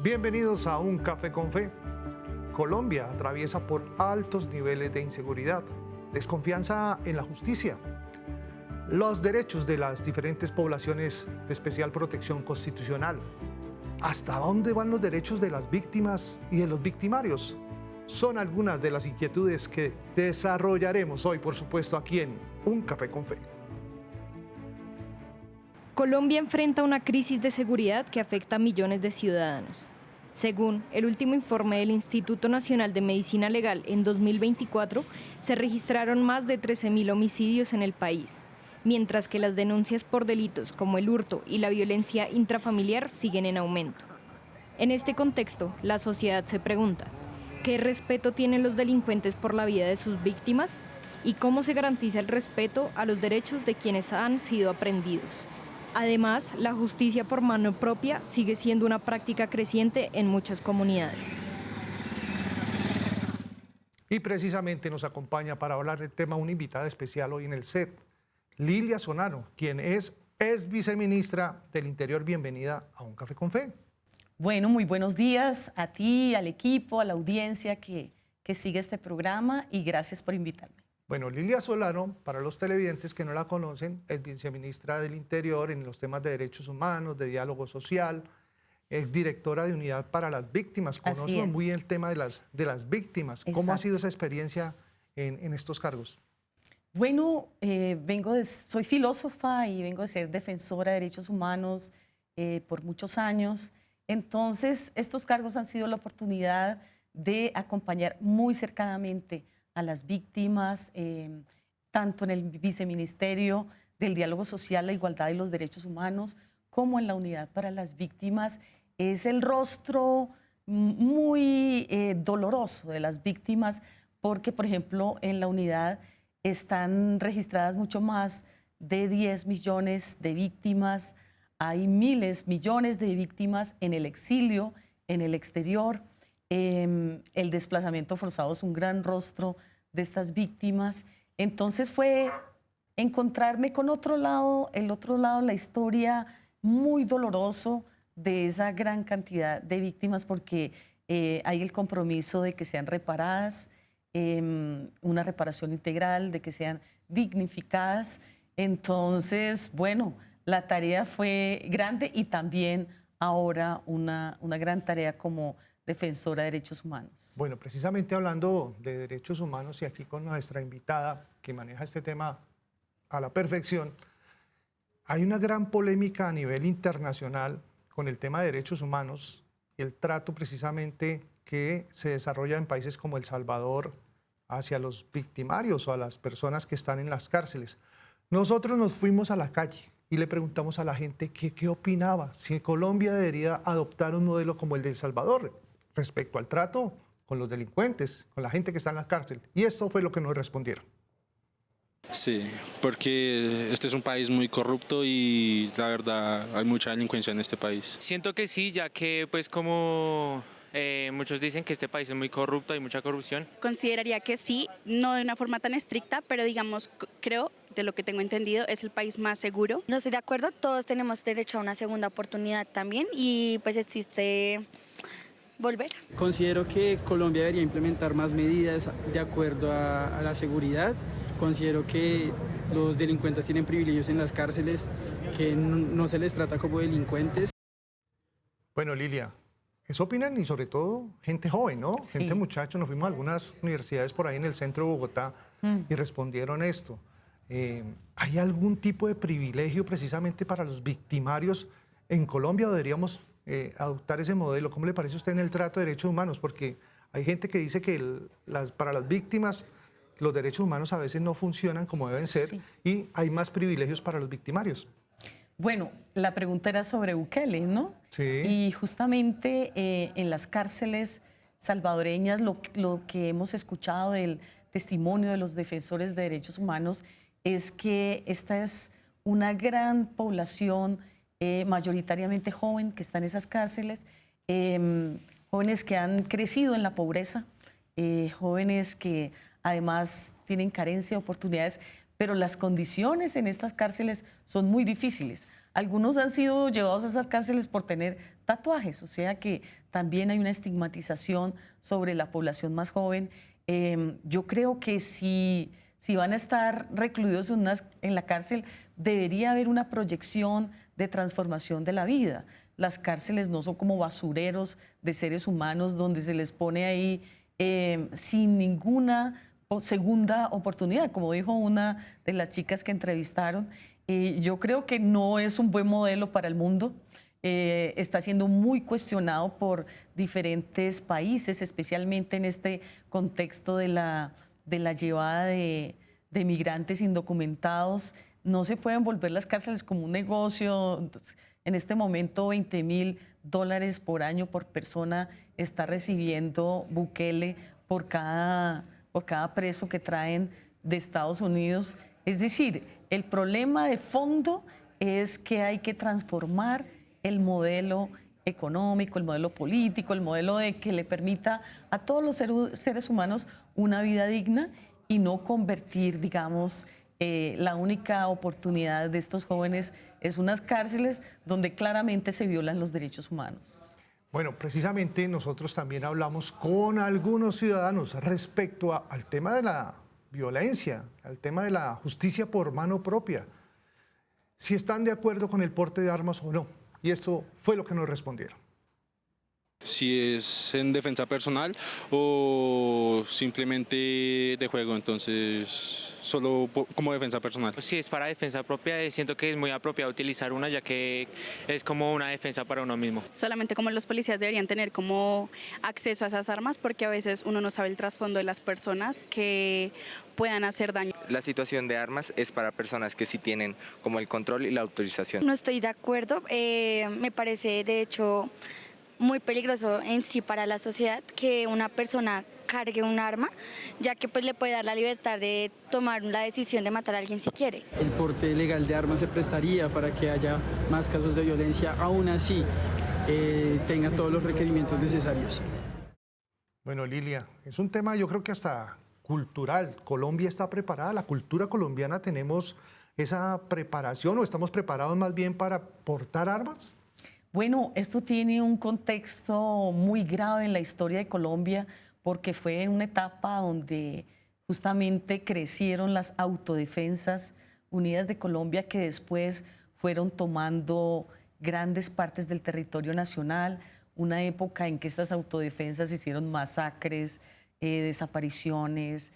Bienvenidos a Un Café con Fe. Colombia atraviesa por altos niveles de inseguridad, desconfianza en la justicia, los derechos de las diferentes poblaciones de especial protección constitucional. ¿Hasta dónde van los derechos de las víctimas y de los victimarios? Son algunas de las inquietudes que desarrollaremos hoy, por supuesto, aquí en Un Café con Fe. Colombia enfrenta una crisis de seguridad que afecta a millones de ciudadanos. Según el último informe del Instituto Nacional de Medicina Legal, en 2024 se registraron más de 13.000 homicidios en el país, mientras que las denuncias por delitos como el hurto y la violencia intrafamiliar siguen en aumento. En este contexto, la sociedad se pregunta, ¿qué respeto tienen los delincuentes por la vida de sus víctimas? ¿Y cómo se garantiza el respeto a los derechos de quienes han sido aprehendidos? Además, la justicia por mano propia sigue siendo una práctica creciente en muchas comunidades. Y precisamente nos acompaña para hablar del tema una invitada especial hoy en el set, Lilia Solano, quien es viceministra del Interior. Bienvenida a Un Café con Fe. Bueno, muy buenos días a ti, al equipo, a la audiencia que sigue este programa y gracias por invitarme. Bueno, Lilia Solano, para los televidentes que no la conocen, es viceministra del Interior en los temas de derechos humanos, de diálogo social, es directora de Unidad para las Víctimas. Conoce muy bien el tema de las víctimas. Exacto. ¿Cómo ha sido esa experiencia en estos cargos? Bueno, soy filósofa y vengo de ser defensora de derechos humanos por muchos años. Entonces, estos cargos han sido la oportunidad de acompañar muy cercanamente a las víctimas, tanto en el viceministerio del diálogo social, la igualdad y los derechos humanos, como en la unidad para las víctimas. Es el rostro muy doloroso de las víctimas porque, por ejemplo, en la unidad están registradas mucho más de 10 millones de víctimas, hay miles, millones de víctimas en el exilio, en el exterior. El desplazamiento forzado es un gran rostro de estas víctimas. Entonces fue encontrarme con otro lado, el otro lado, la historia muy doloroso de esa gran cantidad de víctimas, porque hay el compromiso de que sean reparadas, una reparación integral, de que sean dignificadas. Entonces, bueno, la tarea fue grande y también ahora una gran tarea como defensora de derechos humanos. Bueno, precisamente hablando de derechos humanos y aquí con nuestra invitada que maneja este tema a la perfección, hay una gran polémica a nivel internacional con el tema de derechos humanos y el trato precisamente que se desarrolla en países como El Salvador hacia los victimarios o a las personas que están en las cárceles. Nosotros nos fuimos a la calle y le preguntamos a la gente qué opinaba, si Colombia debería adoptar un modelo como el de El Salvador respecto al trato con los delincuentes, con la gente que está en la cárcel. Y esto fue lo que nos respondieron. Sí, porque este es un país muy corrupto y la verdad hay mucha delincuencia en este país. Siento que sí, ya que pues como muchos dicen que este país es muy corrupto, hay mucha corrupción. Consideraría que sí, no de una forma tan estricta, pero digamos, creo, de lo que tengo entendido, es el país más seguro. No estoy de acuerdo, todos tenemos derecho a una segunda oportunidad también y pues existe volver. Considero que Colombia debería implementar más medidas de acuerdo a la seguridad. Considero que los delincuentes tienen privilegios en las cárceles, que no se les trata como delincuentes. Bueno, Lilia, eso opinan y sobre todo gente joven, ¿no? Sí. Gente muchacho. Nos fuimos a algunas universidades por ahí en el centro de Bogotá y respondieron esto. ¿Hay algún tipo de privilegio precisamente para los victimarios en Colombia o deberíamos adoptar ese modelo? ¿Cómo le parece a usted en el trato de derechos humanos? Porque hay gente que dice que para las víctimas los derechos humanos a veces no funcionan como deben ser, sí, y hay más privilegios para los victimarios. Bueno, la pregunta era sobre Bukele, ¿no? Sí. Y justamente en las cárceles salvadoreñas lo que hemos escuchado del testimonio de los defensores de derechos humanos es que esta es una gran población mayoritariamente joven que está en esas cárceles, jóvenes que han crecido en la pobreza, jóvenes que además tienen carencia de oportunidades, pero las condiciones en estas cárceles son muy difíciles. Algunos han sido llevados a esas cárceles por tener tatuajes, o sea que también hay una estigmatización sobre la población más joven. Yo creo que si van a estar recluidos en la cárcel, debería haber una proyección de transformación de la vida. Las cárceles no son como basureros de seres humanos donde se les pone ahí sin ninguna segunda oportunidad, como dijo una de las chicas que entrevistaron. Yo creo que no es un buen modelo para el mundo. Está siendo muy cuestionado por diferentes países, especialmente en este contexto de la llevada de migrantes indocumentados. No se pueden volver las cárceles como un negocio. Entonces, en este momento, $20,000 por año por persona está recibiendo Bukele por cada preso que traen de Estados Unidos. Es decir, el problema de fondo es que hay que transformar el modelo económico, el modelo político, el modelo de que le permita a todos los seres humanos una vida digna y no convertir, digamos, la única oportunidad de estos jóvenes es unas cárceles donde claramente se violan los derechos humanos. Bueno, precisamente nosotros también hablamos con algunos ciudadanos respecto al tema de la violencia, al tema de la justicia por mano propia, si están de acuerdo con el porte de armas o no. Y esto fue lo que nos respondieron. Si es en defensa personal o simplemente de juego, entonces solo como defensa personal. Si es para defensa propia, siento que es muy apropiado utilizar una, ya que es como una defensa para uno mismo. Solamente como los policías deberían tener como acceso a esas armas, porque a veces uno no sabe el trasfondo de las personas que puedan hacer daño. La situación de armas es para personas que sí tienen como el control y la autorización. No estoy de acuerdo, me parece de hecho muy peligroso en sí para la sociedad que una persona cargue un arma, ya que pues le puede dar la libertad de tomar la decisión de matar a alguien si quiere. El porte legal de armas se prestaría para que haya más casos de violencia, aún así tenga todos los requerimientos necesarios. Bueno, Lilia, es un tema yo creo que hasta cultural. Colombia está preparada, la cultura colombiana tenemos esa preparación o estamos preparados más bien para portar armas. Bueno, esto tiene un contexto muy grave en la historia de Colombia porque fue en una etapa donde justamente crecieron las autodefensas unidas de Colombia que después fueron tomando grandes partes del territorio nacional, una época en que estas autodefensas hicieron masacres, desapariciones,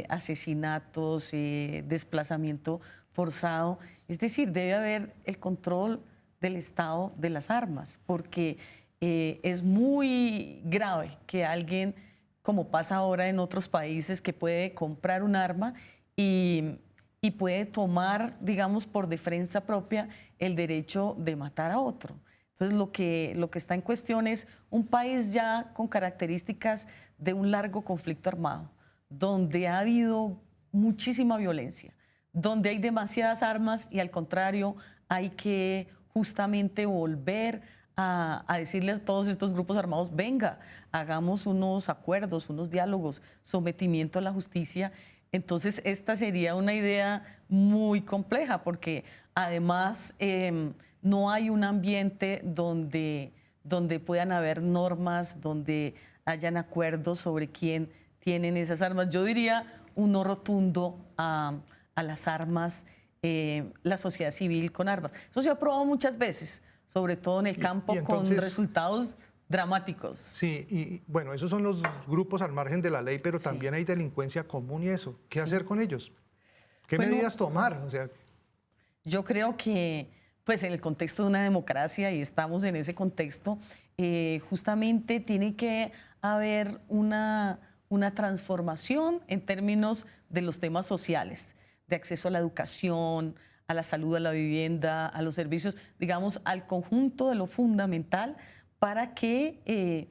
asesinatos, desplazamiento forzado. Es decir, debe haber el control del Estado de las armas, porque es muy grave que alguien, como pasa ahora en otros países, que puede comprar un arma y puede tomar, digamos, por defensa propia el derecho de matar a otro. Entonces, lo que está en cuestión es un país ya con características de un largo conflicto armado, donde ha habido muchísima violencia, donde hay demasiadas armas y al contrario hay que justamente volver a decirles a todos estos grupos armados, venga, hagamos unos acuerdos, unos diálogos, sometimiento a la justicia. Entonces, esta sería una idea muy compleja porque además no hay un ambiente donde puedan haber normas, donde hayan acuerdos sobre quién tienen esas armas. Yo diría un no rotundo a las armas, la sociedad civil con armas. Eso se ha probado muchas veces, sobre todo en el campo, entonces, con resultados dramáticos. Sí, y bueno, esos son los grupos al margen de la ley, pero también hay delincuencia común y eso. ¿Qué hacer con ellos? ¿Qué medidas tomar? O sea, yo creo que, pues en el contexto de una democracia, y estamos en ese contexto, justamente tiene que haber una transformación en términos de los temas sociales, de acceso a la educación, a la salud, a la vivienda, a los servicios, digamos, al conjunto de lo fundamental para que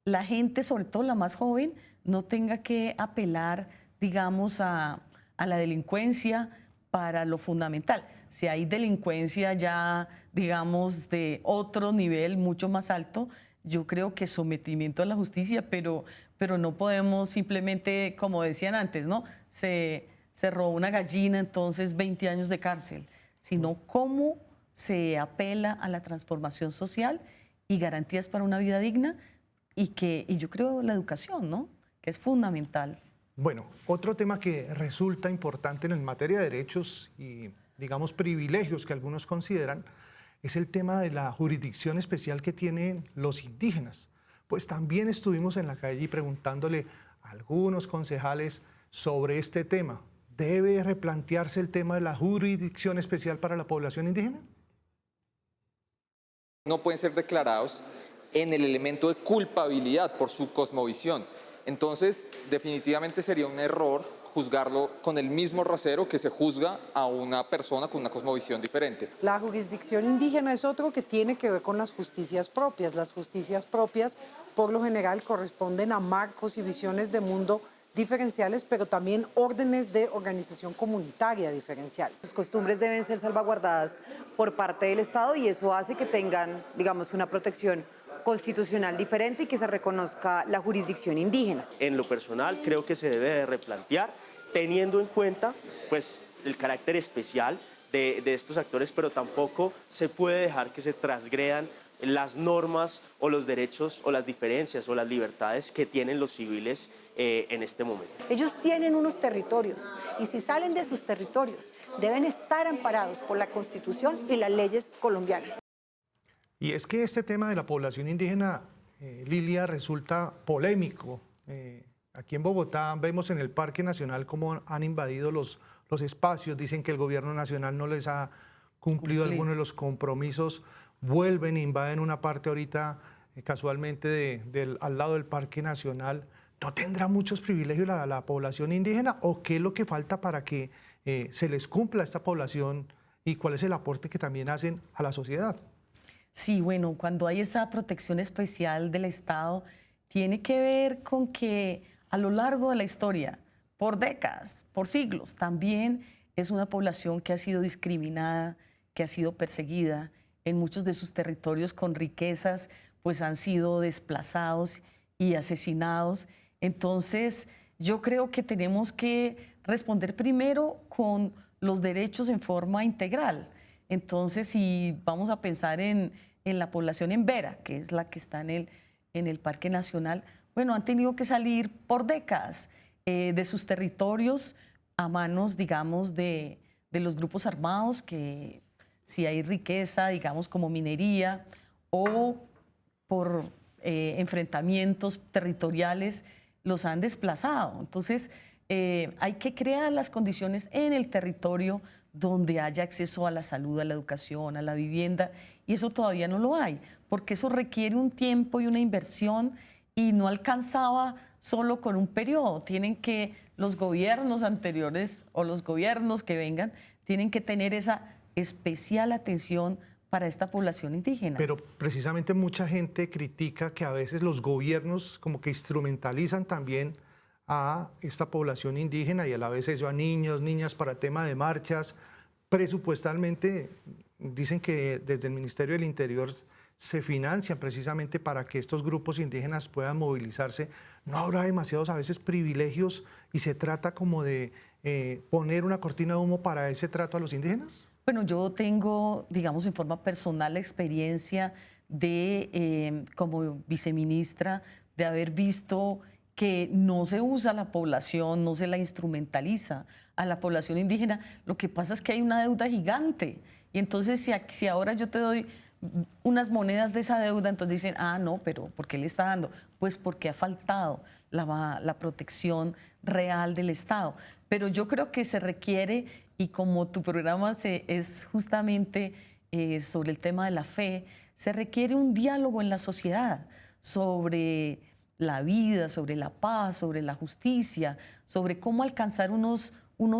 la gente, sobre todo la más joven, no tenga que apelar, digamos, a la delincuencia para lo fundamental. Si hay delincuencia ya, digamos, de otro nivel mucho más alto, yo creo que sometimiento a la justicia, pero no podemos simplemente, como decían antes, ¿no? Se robó una gallina, entonces 20 años de cárcel, sino cómo se apela a la transformación social y garantías para una vida digna y yo creo la educación, ¿no? Que es fundamental. Bueno, otro tema que resulta importante en materia de derechos y, digamos, privilegios que algunos consideran es el tema de la jurisdicción especial que tienen los indígenas. Pues también estuvimos en la calle y preguntándole a algunos concejales sobre este tema. ¿Debe replantearse el tema de la jurisdicción especial para la población indígena? No pueden ser declarados en el elemento de culpabilidad por su cosmovisión. Entonces, definitivamente sería un error juzgarlo con el mismo rasero que se juzga a una persona con una cosmovisión diferente. La jurisdicción indígena es otro que tiene que ver con las justicias propias. Las justicias propias, por lo general, corresponden a marcos y visiones de mundo diferenciales, pero también órdenes de organización comunitaria diferenciales. Las costumbres deben ser salvaguardadas por parte del Estado y eso hace que tengan, digamos, una protección constitucional diferente y que se reconozca la jurisdicción indígena. En lo personal creo que se debe de replantear teniendo en cuenta pues, el carácter especial de estos actores, pero tampoco se puede dejar que se transgredan las normas o los derechos o las diferencias o las libertades que tienen los civiles en este momento. Ellos tienen unos territorios y si salen de sus territorios deben estar amparados por la Constitución y las leyes colombianas. Y es que este tema de la población indígena, Lilia, resulta polémico. Aquí en Bogotá vemos en el Parque Nacional cómo han invadido los espacios, dicen que el gobierno nacional no les ha cumplido algunos de los compromisos, vuelven e invaden una parte ahorita casualmente al lado del Parque Nacional. ¿No tendrá muchos privilegios la población indígena o qué es lo que falta para que se les cumpla a esta población y cuál es el aporte que también hacen a la sociedad? Sí, bueno, cuando hay esa protección especial del Estado, tiene que ver con que a lo largo de la historia, por décadas, por siglos, también es una población que ha sido discriminada, que ha sido perseguida en muchos de sus territorios con riquezas, pues han sido desplazados y asesinados. Entonces, yo creo que tenemos que responder primero con los derechos en forma integral. Entonces, si vamos a pensar en la población en Vera, que es la que está en el Parque Nacional, bueno, han tenido que salir por décadas de sus territorios a manos, digamos, de los grupos armados, que si hay riqueza, digamos, como minería, o por enfrentamientos territoriales, los han desplazado. Entonces, hay que crear las condiciones en el territorio donde haya acceso a la salud, a la educación, a la vivienda, y eso todavía no lo hay, porque eso requiere un tiempo y una inversión y no alcanzaba solo con un periodo. Tienen que los gobiernos anteriores o los gobiernos que vengan, tienen que tener esa especial atención para esta población indígena. Pero precisamente mucha gente critica que a veces los gobiernos como que instrumentalizan también a esta población indígena y a la vez eso a niños, niñas para tema de marchas. Presupuestalmente dicen que desde el Ministerio del Interior se financia precisamente para que estos grupos indígenas puedan movilizarse. ¿No habrá demasiados a veces privilegios y se trata como de poner una cortina de humo para ese trato a los indígenas? Bueno, yo tengo, digamos, en forma personal la experiencia de, como viceministra, de haber visto que no se usa la población, no se la instrumentaliza a la población indígena. Lo que pasa es que hay una deuda gigante. Y entonces, si ahora yo te doy unas monedas de esa deuda, entonces dicen, ah, no, pero ¿por qué le está dando? Pues porque ha faltado la protección real del Estado. Pero yo creo que se requiere, y como tu programa es justamente sobre el tema de la fe, se requiere un diálogo en la sociedad sobre la vida, sobre la paz, sobre la justicia, sobre cómo alcanzar unos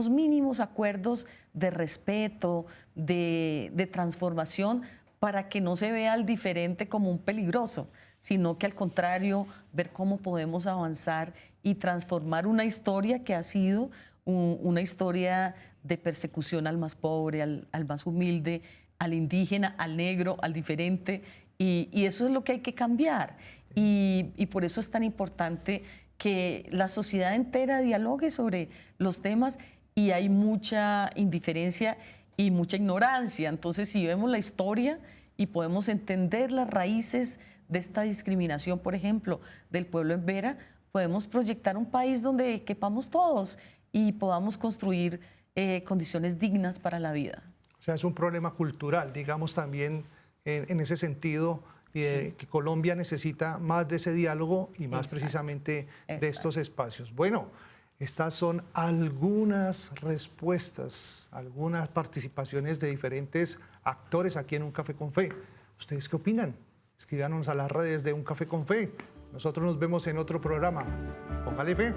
mínimos acuerdos de respeto, de transformación, para que no se vea al diferente como un peligroso, sino que al contrario, ver cómo podemos avanzar y transformar una historia que ha sido una historia de persecución al más pobre, al más humilde, al indígena, al negro, al diferente, y eso es lo que hay que cambiar. Y por eso es tan importante que la sociedad entera dialogue sobre los temas y hay mucha indiferencia y mucha ignorancia. Entonces, si vemos la historia y podemos entender las raíces de esta discriminación, por ejemplo, del pueblo en Vera, podemos proyectar un país donde quepamos todos y podamos construir condiciones dignas para la vida. O sea, es un problema cultural, digamos también en ese sentido, que Colombia necesita más de ese diálogo y más precisamente de estos espacios. Bueno, estas son algunas respuestas, algunas participaciones de diferentes actores aquí en Un Café con Fe. ¿Ustedes qué opinan? Escríbanos a las redes de Un Café con Fe. Nosotros nos vemos en otro programa. Póngale fe.